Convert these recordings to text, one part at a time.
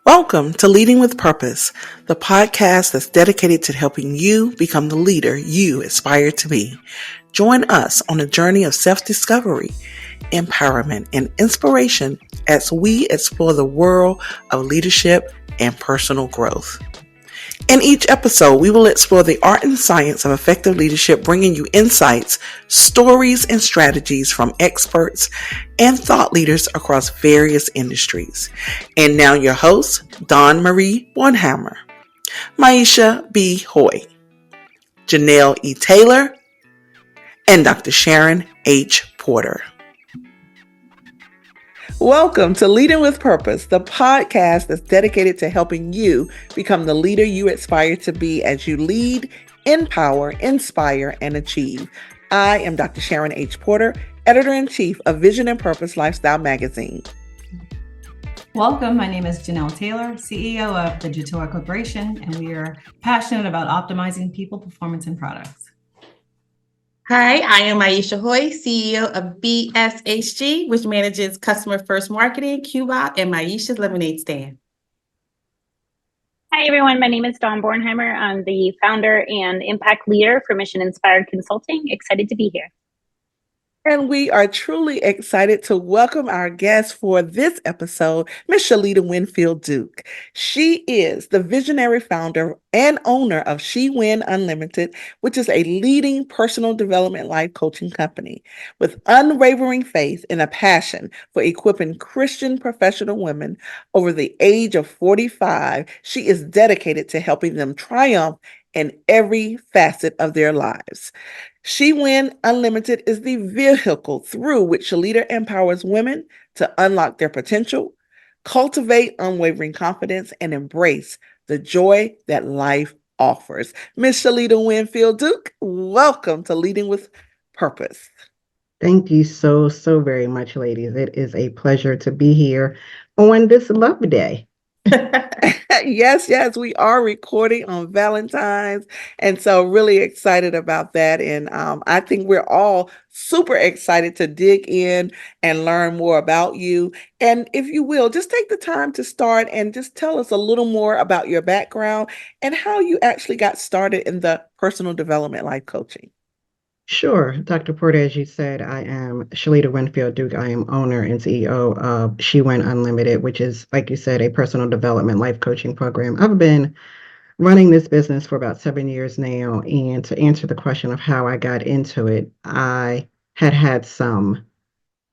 Welcome to Leading with Purpose, the podcast that's dedicated to helping you become the leader you aspire to be. Join us on a journey of self-discovery, empowerment, and inspiration as we explore the world of leadership and personal growth. In each episode, we will explore the art and science of effective leadership, bringing you insights, stories, and strategies from experts and thought leaders across various industries. And now your hosts, Dawn Marie Bornhammer, Maisha B. Hoy, Janelle E. Taylor, and Dr. Sharon H. Porter. Welcome to Leading with Purpose, the podcast that's dedicated to helping you become the leader you aspire to be as you lead, empower, inspire, and achieve. I am Dr. Sharon H. Porter, Editor-in-Chief of Vision and Purpose Lifestyle Magazine. Welcome. My name is Janelle Taylor, CEO of the Jatoa Corporation, and we are passionate about optimizing people, performance, and products. Hi, I am Maisha Hoy, CEO of BSHG, which manages Customer First Marketing, QBOT, and Maisha's Lemonade Stand. Hi, everyone. My name is Dawn Bornhammer. I'm the founder and impact leader for Mission Inspired Consulting. Excited to be here. And we are truly excited to welcome our guest for this episode, Ms. Shelita Winfield Duke. She is the visionary founder and owner of She Win Unlimited, which is a leading personal development life coaching company. With unwavering faith and a passion for equipping Christian professional women over the age of 45, she is dedicated to helping them triumph in every facet of their lives. She Win Unlimited is the vehicle through which Shelita empowers women to unlock their potential, cultivate unwavering confidence, and embrace the joy that life offers. Miss Shelita Winfield Duke, welcome to Leading with Purpose. Thank you so very much, ladies. It is a pleasure to be here on this love day. Yes, we are recording on Valentine's. And so really excited about that. And I think we're all super excited to dig in and learn more about you. And if you will, just take the time to start and just tell us a little more about your background and how you actually got started in the personal development life coaching. Sure. Dr. Porter, as you said, I am Shelita Winfield Duke. I am owner and CEO of She Win Unlimited, which is, like you said, a personal development life coaching program. I've been running this business for about 7 years now. And to answer the question of how I got into it, I had some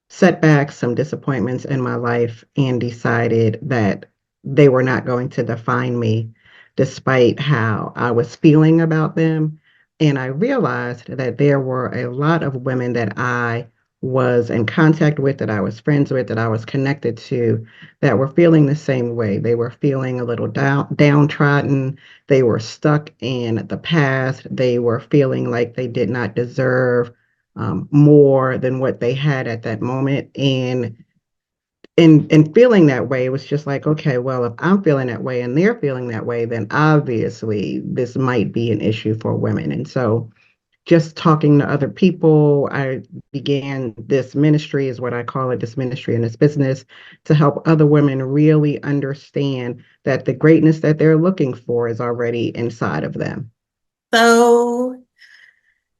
setbacks, some disappointments in my life, and decided that they were not going to define me despite how I was feeling about them. And I realized that there were a lot of women that I was in contact with, that I was friends with, that I was connected to, that were feeling the same way. They were feeling a little downtrodden. They were stuck in the past. They were feeling like they did not deserve more than what they had at that moment. And in feeling that way, it was just like, okay, well, if I'm feeling that way and they're feeling that way, then obviously this might be an issue for women. And so just talking to other people, I began this ministry, is what I call it, this ministry and this business, to help other women really understand that the greatness that they're looking for is already inside of them. So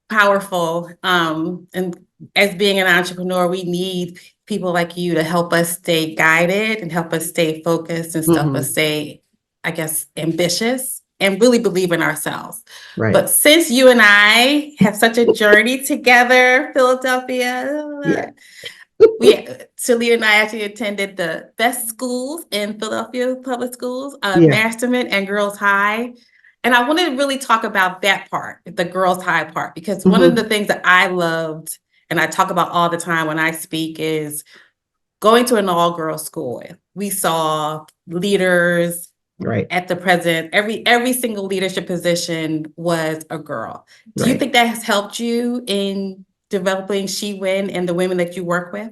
powerful. And as being an entrepreneur, we need people like you to help us stay guided and help us stay focused and help us stay, I guess, ambitious and really believe in ourselves. Right. But since you and I have such a journey together, Philadelphia, Shelita and I actually attended the best schools in Philadelphia public schools, Masterman and Girls High. And I wanted to really talk about that part, the Girls High part, because one of the things that I loved and I talk about all the time when I speak is going to an all-girls school. We saw leaders at the present, every single leadership position was a girl. Do you think that has helped you in developing She Win and the women that you work with?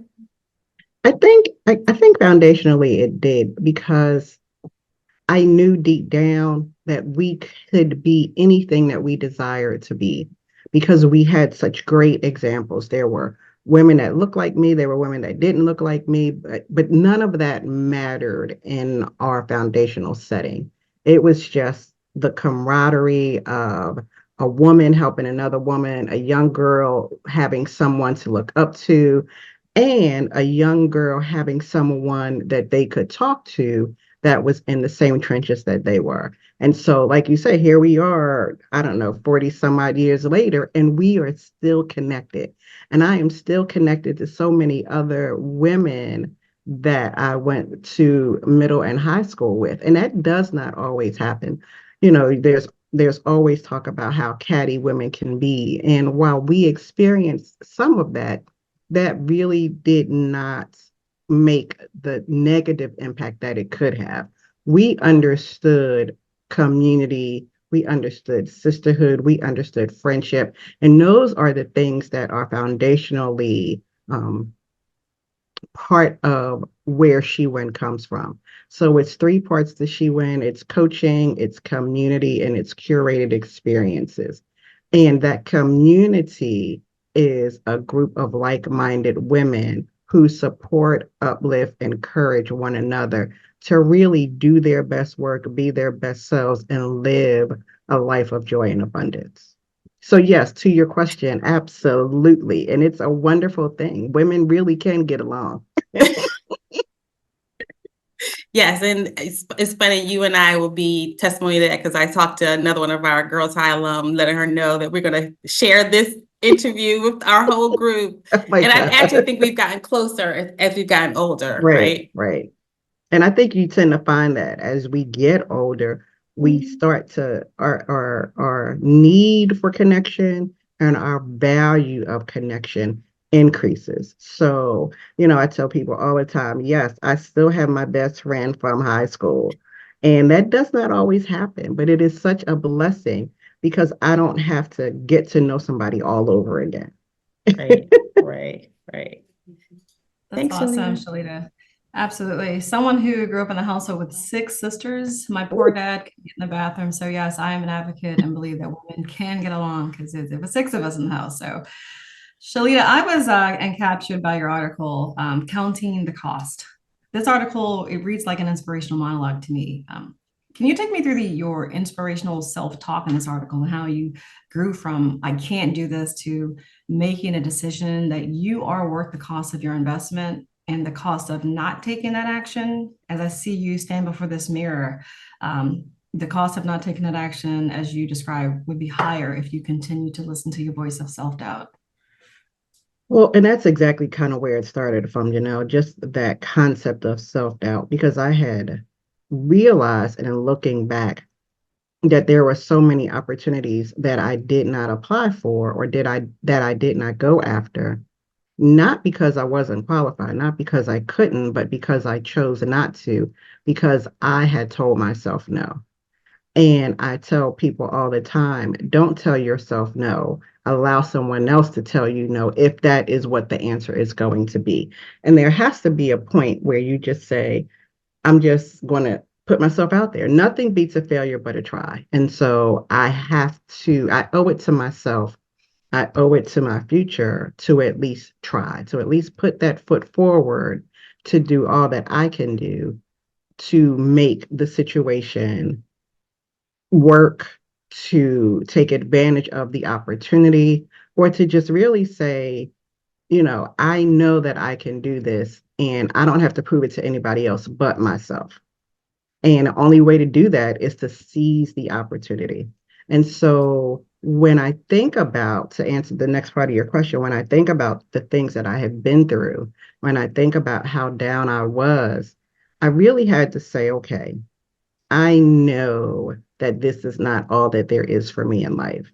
I think foundationally it did, because I knew deep down that we could be anything that we desired to be, because we had such great examples. There were women that looked like me, there were women that didn't look like me, but none of that mattered in our foundational setting. It was just the camaraderie of a woman helping another woman, a young girl having someone to look up to, and a young girl having someone that they could talk to that was in the same trenches that they were. And so, like you say, here we are, I don't know, 40 some odd years later, and we are still connected. And I am still connected to so many other women that I went to middle and high school with. And that does not always happen. There's always talk about how catty women can be. And while we experienced some of that, that really did not make the negative impact that it could have. We understood community, we understood sisterhood, we understood friendship, and those are the things that are foundationally part of where She Win comes from. So it's three parts to She Win. It's coaching, it's community, and it's curated experiences. And that community is a group of like-minded women who support, uplift, encourage one another to really do their best work, be their best selves, and live a life of joy and abundance. So yes, to your question, absolutely. And it's a wonderful thing. Women really can get along. Yes, and it's funny, you and I will be testimony to that because I talked to another one of our Girls High alum, letting her know that we're going to share this interview with our whole group. Oh my And I God. actually think we've gotten closer as we've gotten older, right? Right. And I think you tend to find that as we get older, we start to our need for connection and our value of connection increases. So, I tell people all the time, yes, I still have my best friend from high school. And that does not always happen, but it is such a blessing because I don't have to get to know somebody all over again. Right. That's Thanks, awesome, Shelita. Shelita. Absolutely. Someone who grew up in a household with 6 sisters, my poor dad could get in the bathroom. So yes, I am an advocate and believe that women can get along because it was 6 of us in the house. So Shelita, I was encaptured by your article, Counting the Cost. This article, it reads like an inspirational monologue to me. Can you take me through your inspirational self-talk in this article and how you grew from I can't do this to making a decision that you are worth the cost of your investment and the cost of not taking that action? As I see you stand before this mirror, the cost of not taking that action, as you described, would be higher if you continue to listen to your voice of self-doubt. Well, and that's exactly kind of where it started from, just that concept of self-doubt, because I had realized and in looking back that there were so many opportunities that I did not apply for or that I did not go after, not because I wasn't qualified, not because I couldn't, but because I chose not to, because I had told myself no. And I tell people all the time, don't tell yourself no. Allow someone else to tell you no if that is what the answer is going to be. And there has to be a point where you just say, I'm just going to put myself out there. Nothing beats a failure but a try. And so I owe it to myself. I owe it to my future to at least try, to at least put that foot forward to do all that I can do to make the situation work, to take advantage of the opportunity, or to just really say, I know that I can do this and I don't have to prove it to anybody else but myself. And the only way to do that is to seize the opportunity. And so when I think about, to answer the next part of your question, when I think about the things that I have been through, when I think about how down I was, I really had to say, okay, I know that this is not all that there is for me in life.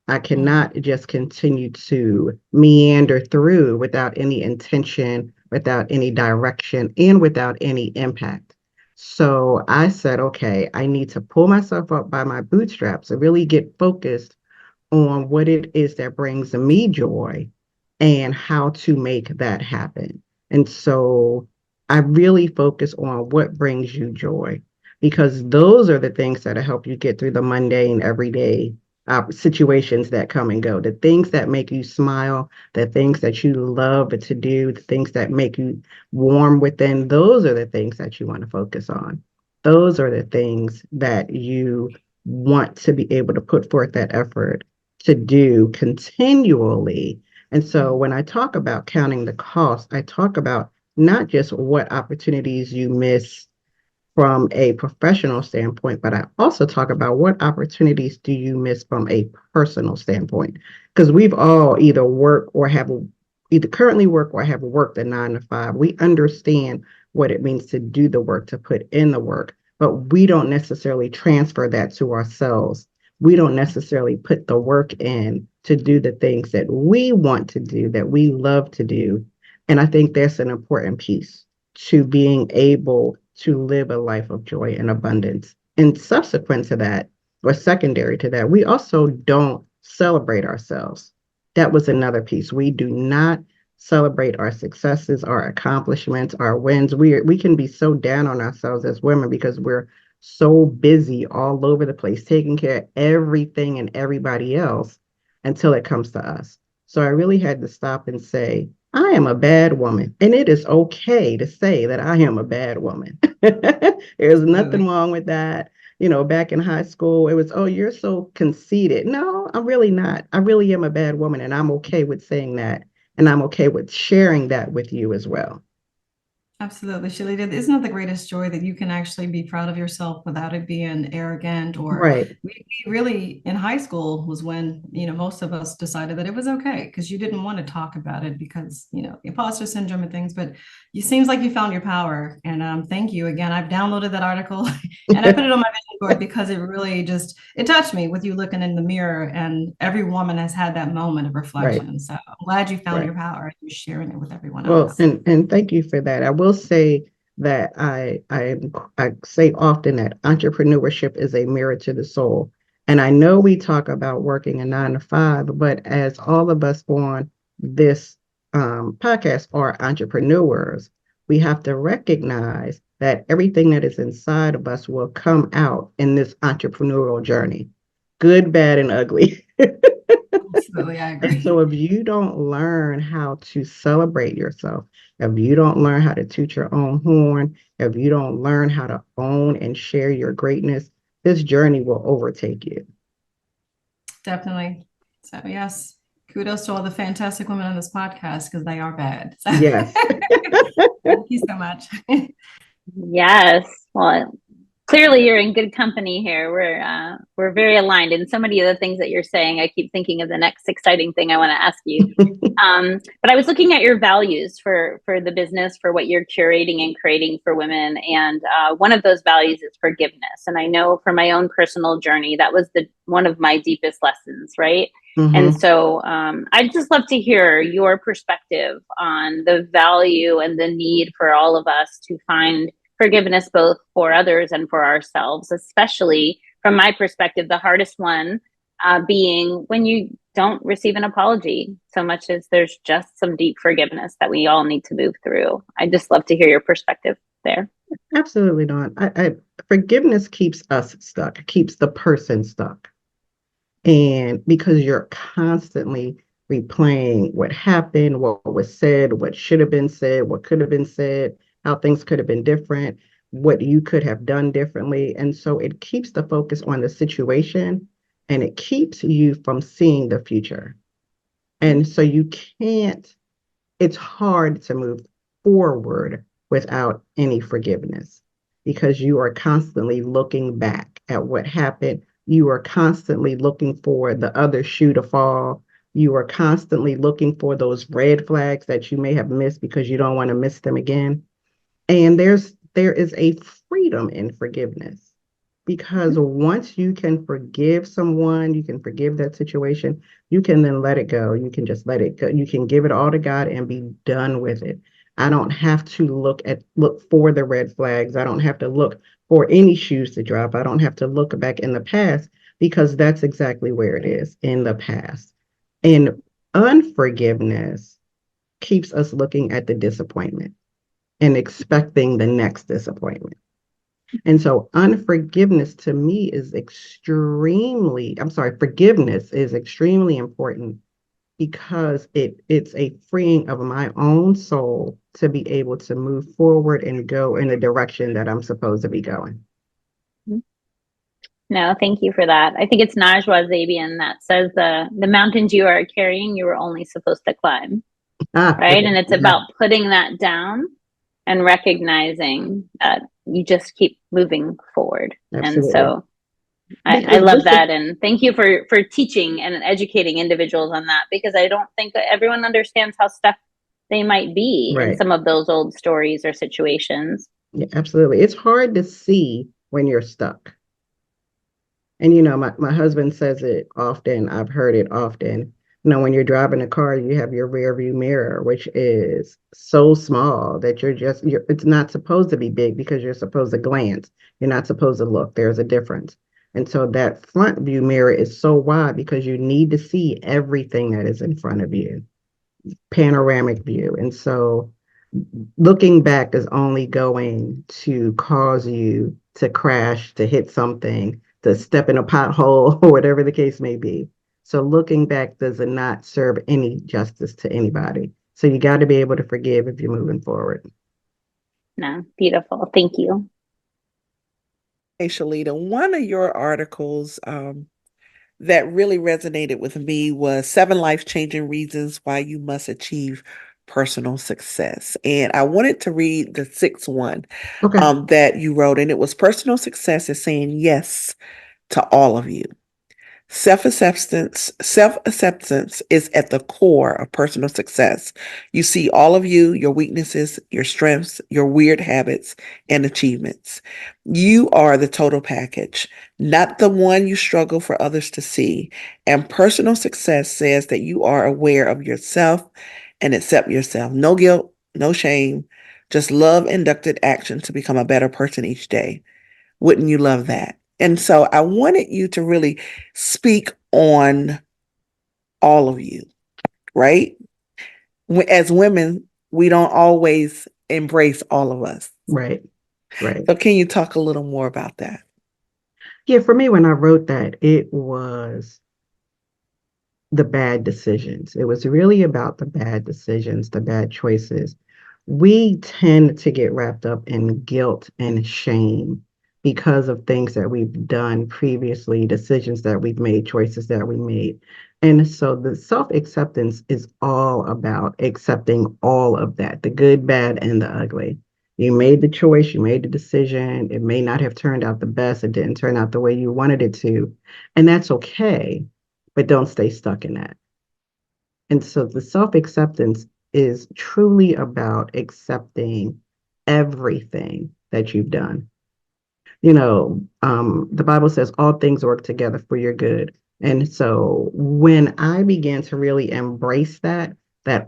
I cannot just continue to meander through without any intention, without any direction, and without any impact. So I said, okay, I need to pull myself up by my bootstraps and really get focused on what it is that brings me joy and how to make that happen. And so I really focus on what brings you joy because those are the things that help you get through the mundane everyday situations that come and go, the things that make you smile, the things that you love to do, the things that make you warm within, those are the things that you want to focus on. Those are the things that you want to be able to put forth that effort to do continually. And so when I talk about counting the cost, I talk about not just what opportunities you miss from a professional standpoint, but I also talk about what opportunities do you miss from a personal standpoint? Because we've all either currently work or have worked a 9 to 5. We understand what it means to do the work, to put in the work, but we don't necessarily transfer that to ourselves. We don't necessarily put the work in to do the things that we want to do, that we love to do. And I think that's an important piece to being able to live a life of joy and abundance. And subsequent to that, or secondary to that, we also don't celebrate ourselves. That was another piece. We do not celebrate our successes, our accomplishments, our wins. We can be so down on ourselves as women because we're so busy all over the place, taking care of everything and everybody else until it comes to us. So I really had to stop and say, I am a bad woman, and it is okay to say that I am a bad woman. There's nothing wrong with that. Back in high school, it was, oh, you're so conceited. No, I'm really not. I really am a bad woman, and I'm okay with saying that, and I'm okay with sharing that with you as well. Absolutely, Shelita. Isn't it the greatest joy that you can actually be proud of yourself without it being arrogant? Or Right, we really, in high school was when, most of us decided that it was okay because you didn't want to talk about it because, imposter syndrome and things, but it seems like you found your power. And thank you again. I've downloaded that article and I put it on my vision board because it really it touched me with you looking in the mirror, and every woman has had that moment of right, reflection. So I'm glad you found right. your power and you're sharing it with everyone Well, else. and thank you for that. I will say that I say often that entrepreneurship is a mirror to the soul. And I know we talk about working a 9 to 5, but as all of us on this podcast are entrepreneurs, we have to recognize that everything that is inside of us will come out in this entrepreneurial journey, good, bad, and ugly. Absolutely, I And so agree. if you don't learn how to celebrate yourself, if you don't learn how to toot your own horn, if you don't learn how to own and share your greatness, this journey will overtake you. Definitely. So yes, kudos to all the fantastic women on this podcast because they are bad. So Yes. thank you so much. Yes. Well, clearly you're in good company here. We're very aligned, and so many of the things that you're saying, I keep thinking of the next exciting thing I want to ask you. But I was looking at your values for the business, for what you're curating and creating for women, and one of those values is forgiveness. And I know from my own personal journey that was the one of my deepest lessons, right? And Mm-hmm. so I'd just love to hear your perspective on the value and the need for all of us to find forgiveness both for others and for ourselves, especially from my perspective, the hardest one being when you don't receive an apology so much as there's just some deep forgiveness that we all need to move through. I'd just love to hear your perspective there. Absolutely not. Forgiveness keeps us stuck, keeps the person stuck. And because you're constantly replaying what happened, what was said, what should have been said, what could have been said, how things could have been different, what you could have done differently. And so it keeps the focus on the situation and it keeps you from seeing the future. And so it's hard to move forward without any forgiveness because you are constantly looking back at what happened. You are constantly looking for the other shoe to fall. You are constantly looking for those red flags that you may have missed because you don't want to miss them again. And there is a freedom in forgiveness because once you can forgive someone, you can forgive that situation, you can then let it go. You can just let it go. You can give it all to God and be done with it. I don't have to look for the red flags. I don't have to look for any shoes to drop. I don't have to look back in the past because that's exactly where it is, in the past. And unforgiveness keeps us looking at the disappointment and expecting the next disappointment. And so forgiveness is extremely important because it's a freeing of my own soul to be able to move forward and go in the direction that I'm supposed to be going. No, thank you for that. I think it's Najwa Zabian that says the mountains you are carrying, you were only supposed to climb, right? And it's Yeah, about putting that down and recognizing that you just keep moving forward. And absolutely. so I Because love this is that. And thank you for teaching and educating individuals on that, because I don't think that everyone understands how stuck they might be in right. some of those old stories or situations. Yeah, absolutely. It's hard to see when you're stuck. And my husband says it often. I've heard it often. When you're driving a car, you have your rear view mirror, which is so small that it's not supposed to be big because you're supposed to glance. You're not supposed to look. There's a difference. And so that front view mirror is so wide because you need to see everything that is in front of you, panoramic view. And so looking back is only going to cause you to crash, to hit something, to step in a pothole, or whatever the case may be. So looking back does not serve any justice to anybody. So you got to be able to forgive if you're moving forward. No, beautiful. Thank you. Hey, Shelita, one of your articles that really resonated with me was 7 life-changing reasons why you must achieve personal success. And I wanted to read the sixth one Okay. that you wrote, and it was personal success is saying yes to all of you. Self-acceptance is at the core of personal success. You see all of you, your weaknesses, your strengths, your weird habits, and achievements. You are the total package, not the one you struggle for others to see. And personal success says that you are aware of yourself and accept yourself. No guilt, no shame, just love inducted action to become a better person each day. Wouldn't you love that? And so I wanted you to really speak on all of you, right? As women, we don't always embrace all of us. Right. Right. So can you talk a little more about that? Yeah, for me, when I wrote that, it was the bad decisions. It was really about the bad decisions, the bad choices. We tend to get wrapped up in guilt and shame because of things that we've done previously, decisions that we've made, choices that we made. And so the self acceptance is all about accepting all of that, the good, bad, and the ugly. You made the choice, you made the decision. It may not have turned out the best, it didn't turn out the way you wanted it to. And that's okay, but don't stay stuck in that. And so the self acceptance is truly about accepting everything that you've done. The Bible says all things work together for your good. And so when I began to really embrace that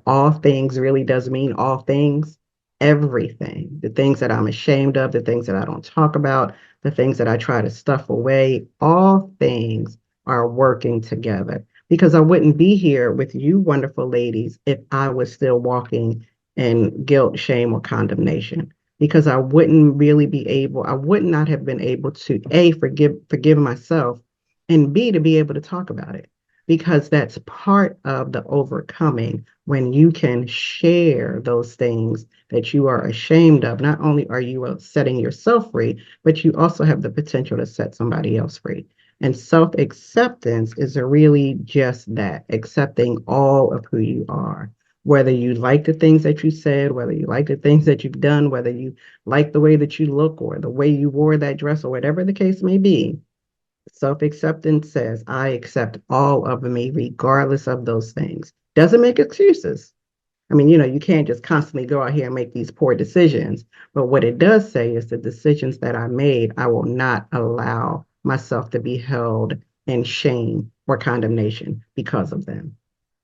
all things really does mean all things, everything, the things that I'm ashamed of, the things that I don't talk about, the things that I try to stuff away, all things are working together. Because I wouldn't be here with you, wonderful ladies, if I was still walking in guilt, shame, or condemnation because I would not have been able to A, forgive myself, and B, to be able to talk about it. Because that's part of the overcoming when you can share those things that you are ashamed of. Not only are you setting yourself free, but you also have the potential to set somebody else free. And self acceptance is really just that accepting all of who you are whether you like the things that you said, whether you like the things that you've done, whether you like the way that you look or the way you wore that dress or whatever the case may be. Self-acceptance says, I accept all of me, regardless of those things. Doesn't make excuses. I mean, you can't just constantly go out here and make these poor decisions. But what it does say is the decisions that I made, I will not allow myself to be held in shame or condemnation because of them.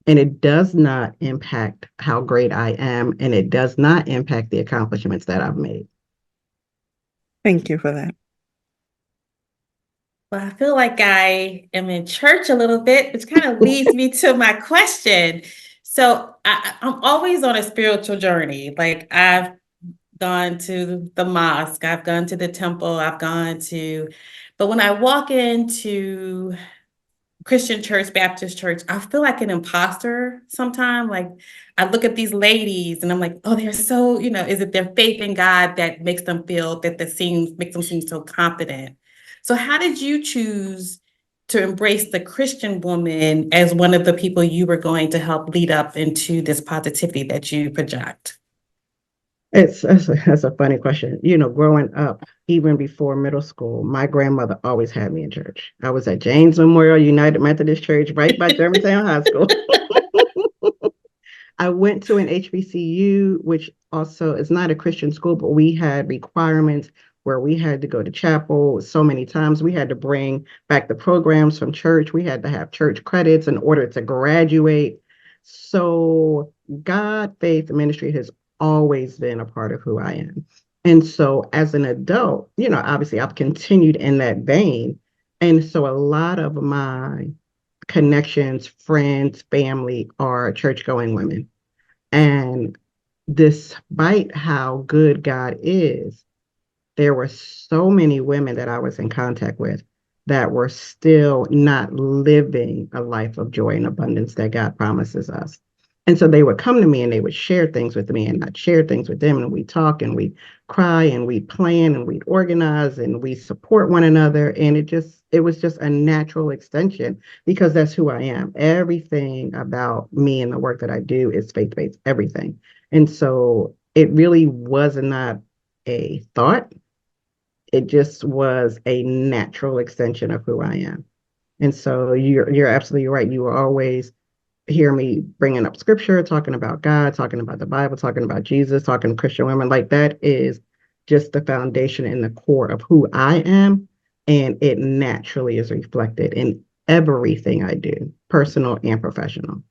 And it does not impact how great I am, and it does not impact the accomplishments that I've made. Thank you for that. Well, I feel like I am in church a little bit, which kind of leads me to my question. So I'm always on a spiritual journey. Like I've gone to the mosque, I've gone to the temple, but when I walk into Christian church, Baptist church, I feel like an imposter sometimes. Like I look at these ladies and I'm like, oh, they're so, is it their faith in God that makes them feel makes them seem so confident? So how did you choose to embrace the Christian woman as one of the people you were going to help lead up into this positivity that you project? That's a funny question. Growing up, even before middle school, my grandmother always had me in church. I was at James Memorial United Methodist Church right by Germantown High School. I went to an HBCU, which also is not a Christian school, but we had requirements where we had to go to chapel so many times. We had to bring back the programs from church. We had to have church credits in order to graduate. So God, faith, ministry has always been a part of who I am. And so as an adult, obviously I've continued in that vein. And so a lot of my connections, friends, family are church going women. And despite how good God is, there were so many women that I was in contact with that were still not living a life of joy and abundance that God promises us. And so they would come to me and they would share things with me, and I'd share things with them, and we talk and we cry and we plan and we organize and we support one another. And it was just a natural extension because that's who I am. Everything about me and the work that I do is faith-based, everything. And so it really was not a thought. It just was a natural extension of who I am. And so you're absolutely right. You will always hear me bringing up scripture, talking about God, talking about the Bible, talking about Jesus, talking to Christian women. Like that is just the foundation and the core of who I am. And it naturally is reflected in everything I do, personal and professional.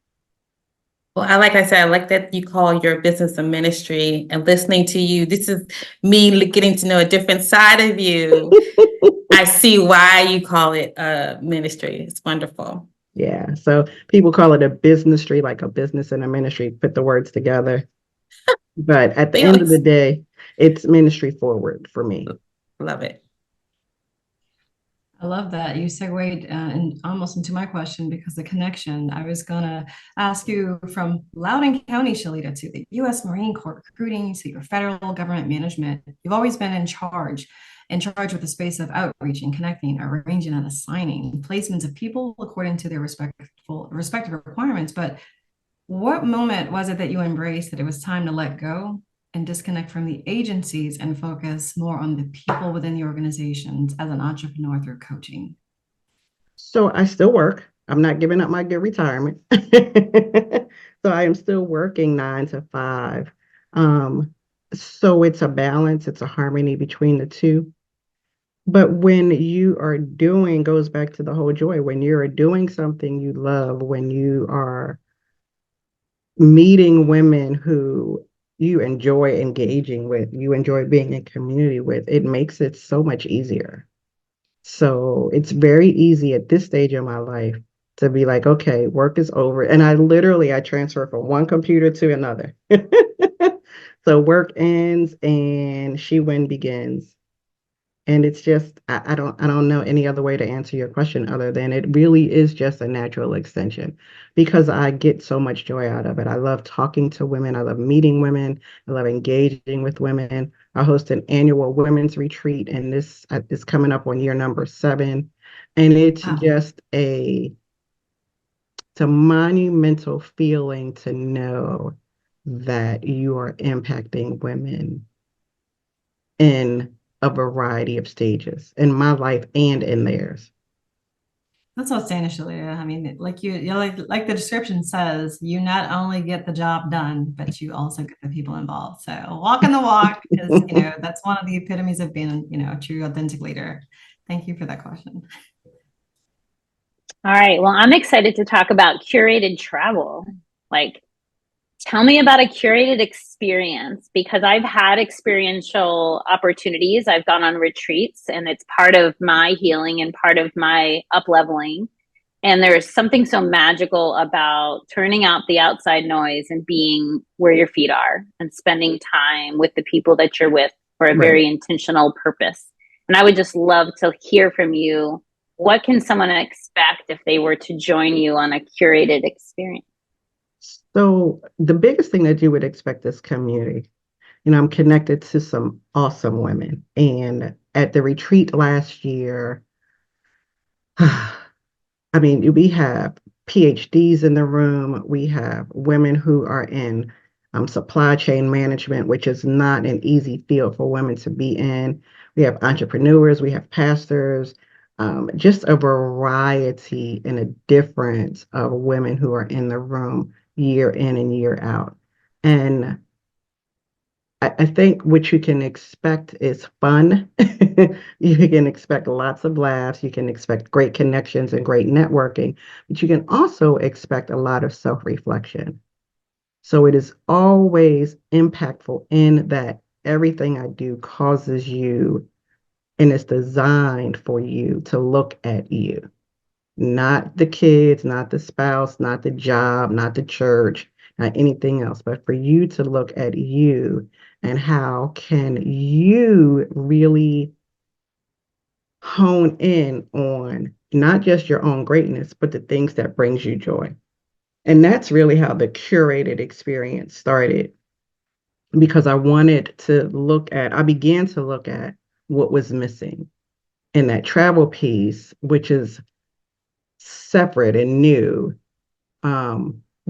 Well, like I said, I like that you call your business a ministry, and listening to you, this is me getting to know a different side of you. I see why you call it a ministry. It's wonderful. Yeah. So people call it a business tree, like a business and a ministry, put the words together. But at the end of the day, it's ministry forward for me. Love it. I love that. You segued almost into my question because the connection. I was going to ask you from Loudoun County, Shelita, to the U.S. Marine Corps recruiting, to your federal government management. You've always been in charge with the space of outreach and connecting, arranging and assigning placements of people according to their respective requirements. But what moment was it that you embraced that it was time to let go and disconnect from the agencies and focus more on the people within the organizations as an entrepreneur through coaching? So I still work. I'm not giving up my good retirement. So I am still working 9 to 5. So it's a balance, it's a harmony between the two. But when you are doing, goes back to the whole joy, when you're doing something you love, when you are meeting women who you enjoy engaging with, you enjoy being in community with, it makes it so much easier. So it's very easy at this stage of my life to be like, okay, work is over. And I transfer from one computer to another. So work ends and she win begins. And it's just, I don't know any other way to answer your question other than it really is just a natural extension because I get so much joy out of it. I love talking to women. I love meeting women. I love engaging with women. I host an annual women's retreat, and this is coming up on year number 7. And it's just it's a monumental feeling to know that you are impacting women in a variety of stages in my life and in theirs. That's outstanding, Shelita. I mean, like like the description says, you not only get the job done, but you also get the people involved. So walking the walk is, that's one of the epitomes of being, a true authentic leader. Thank you for that question. All right. Well, I'm excited to talk about curated travel. Like, tell me about a curated experience because I've had experiential opportunities. I've gone on retreats and it's part of my healing and part of my up-leveling. And there's something so magical about turning out the outside noise and being where your feet are and spending time with the people that you're with for a Right. very intentional purpose. And I would just love to hear from you. What can someone expect if they were to join you on a curated experience? So the biggest thing that you would expect is community. I'm connected to some awesome women. And at the retreat last year, I mean, we have PhDs in the room. We have women who are in supply chain management, which is not an easy field for women to be in. We have entrepreneurs, we have pastors, just a variety and a difference of women who are in the room year in and year out. And I think what you can expect is fun. You can expect lots of laughs. You can expect great connections and great networking, but you can also expect a lot of self-reflection. So it is always impactful in that everything I do causes you and is designed for you to look at you, not the kids, not the spouse, not the job, not the church, not anything else, but for you to look at you and how can you really hone in on not just your own greatness, but the things that brings you joy. And that's really how the curated experience started because I began to look at what was missing in that travel piece, which is separate and new,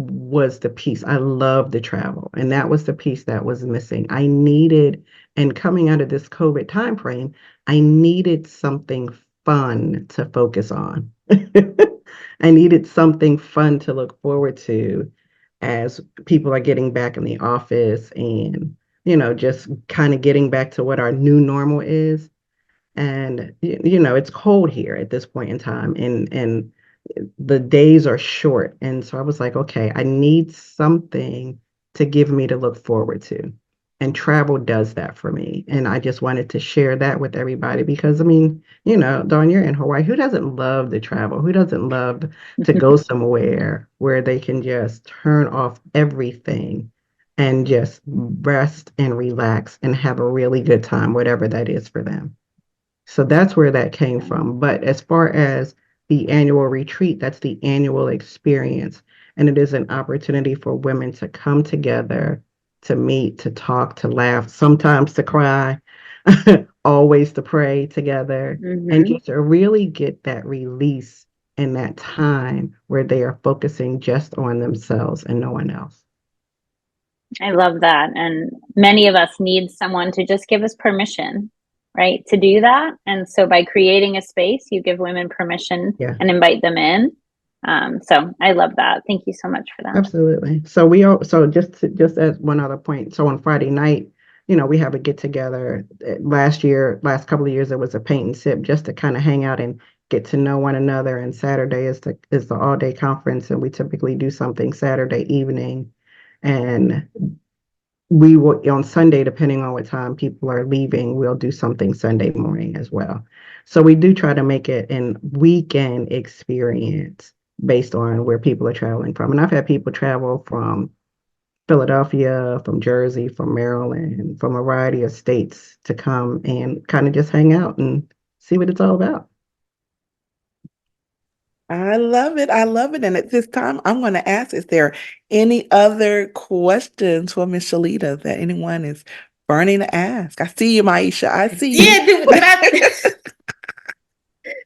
was the piece. I love the travel, and that was the piece that was missing. And coming out of this COVID time frame, I needed something fun to focus on. I needed something fun to look forward to as people are getting back in the office and, just kind of getting back to what our new normal is. And it's cold here at this point in time, and the days are short. And so I was like, okay, I need something to give me to look forward to. And travel does that for me. And I just wanted to share that with everybody because, I mean, Dawn, you're in Hawaii. Who doesn't love to travel? Who doesn't love to go somewhere where they can just turn off everything and just rest and relax and have a really good time, whatever that is for them? So that's where that came from. But as far as the annual retreat, that's the annual experience. And it is an opportunity for women to come together, to meet, to talk, to laugh, sometimes to cry, always to pray together, and Mm-hmm. just to really get that release in that time where they are focusing just on themselves and no one else. I love that. And many of us need someone to just give us permission, right, to do that. And so by creating a space, you give women permission Yeah. and invite them in. So I love that. Thank you so much for that. Absolutely. So just as one other point, so on Friday night, we have a get together. Last couple of years, it was a paint and sip just to kind of hang out and get to know one another. And Saturday is the all day conference, and we typically do something Saturday evening. And we will on Sunday, depending on what time people are leaving, we'll do something Sunday morning as well. So we do try to make it an weekend experience based on where people are traveling from. And I've had people travel from Philadelphia, from Jersey, from Maryland, from a variety of states to come and kind of just hang out and see what it's all about. I love it. I love it. And at this time, I'm going to ask, is there any other questions for Miss Shelita that anyone is burning to ask? I see you, Maisha. I see you. Yeah,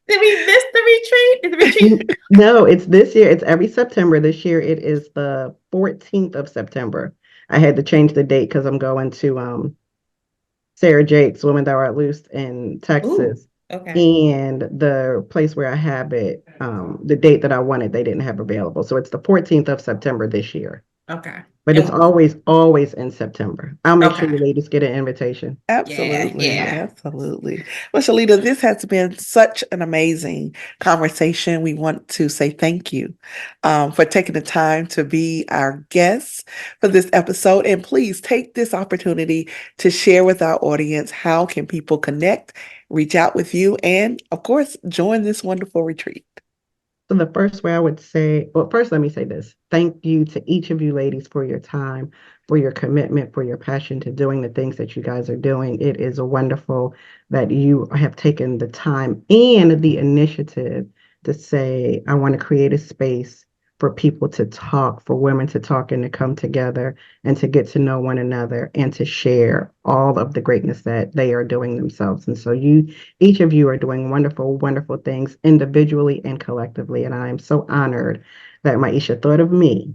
did we miss the retreat? Is the retreat? No, it's this year. It's every September. This year it is the 14th of September. I had to change the date because I'm going to Sarah Jake's Women Thou Art Loosed in Ooh, Texas. okay. And the place where I have it, the date that I wanted, they didn't have available. So it's the 14th of September this year. Okay. But it's And always in September. I'll make sure okay. you ladies get an invitation. Yeah, Absolutely. yeah. Absolutely. Well, Shalita, this has been such an amazing conversation. We want to say thank you for taking the time to be our guest for this episode. And please take this opportunity to share with our audience how can people connect, reach out with you, and of course, join this wonderful retreat. So the first way I would say, well, first, let me say this. Thank you to each of you ladies for your time, for your commitment, for your passion to doing the things that you guys are doing. It is wonderful that you have taken the time and the initiative to say, I want to create a space for people to talk, for women to talk and to come together and to get to know one another and to share all of the greatness that they are doing themselves. And so each of you are doing wonderful, wonderful things individually and collectively. And I am so honored that Maisha thought of me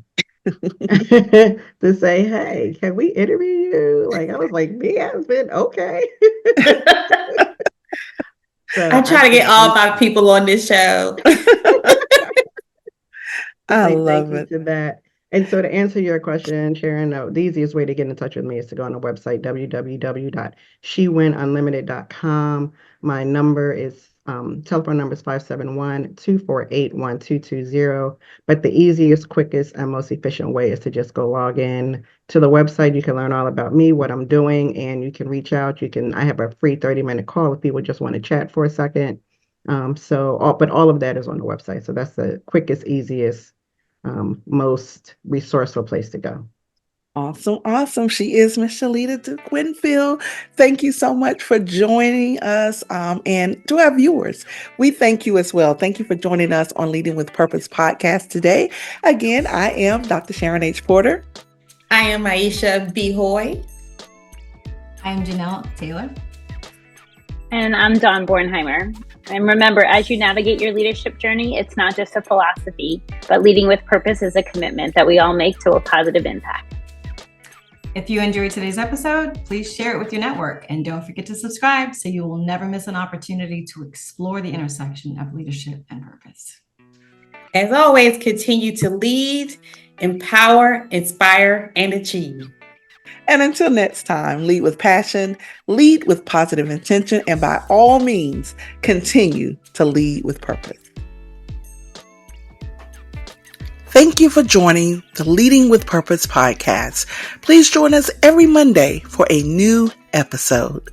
to say, hey, can we interview you? Like, I was like, me husband, okay. So I try to get all my people on this show. I say love thank you it. to that. And so to answer your question, Sharon, the easiest way to get in touch with me is to go on the website, www.shewinunlimited.com. My number is, telephone number is 571-248-1220. But the easiest, quickest, and most efficient way is to just go log in to the website. You can learn all about me, what I'm doing, and you can reach out. I have a free 30-minute call if people just want to chat for a second. But all of that is on the website. So that's the quickest, easiest, most resourceful place to go. Awesome. Awesome. She is Miss Shelita Duke Winfield. Thank you so much for joining us. And to our viewers, we thank you as well. Thank you for joining us on Leading with Purpose podcast today. Again, I am Dr. Sharon H. Porter. I am Aisha B. Hoy. I am Janelle Taylor. And I'm Dawn Bornheimer. And remember, as you navigate your leadership journey, it's not just a philosophy, but leading with purpose is a commitment that we all make to a positive impact. If you enjoyed today's episode, please share it with your network. And don't forget to subscribe so you will never miss an opportunity to explore the intersection of leadership and purpose. As always, continue to lead, empower, inspire, and achieve. And until next time, lead with passion, lead with positive intention, and by all means, continue to lead with purpose. Thank you for joining the Leading with Purpose podcast. Please join us every Monday for a new episode.